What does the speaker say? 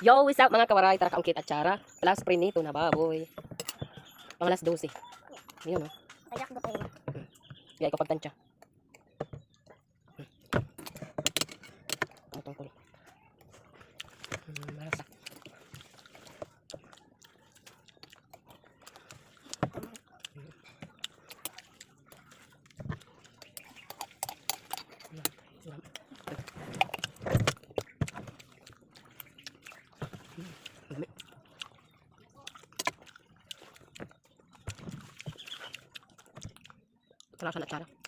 Yo, what's up mga kawaray? Tara kaungkit at tsara. Plus prinito na baboy. Pang alas 12. Yun o. Pagyak ko pa yun. Gaya ko pagtansya. Tungkol. Masa. Terasa na tsara.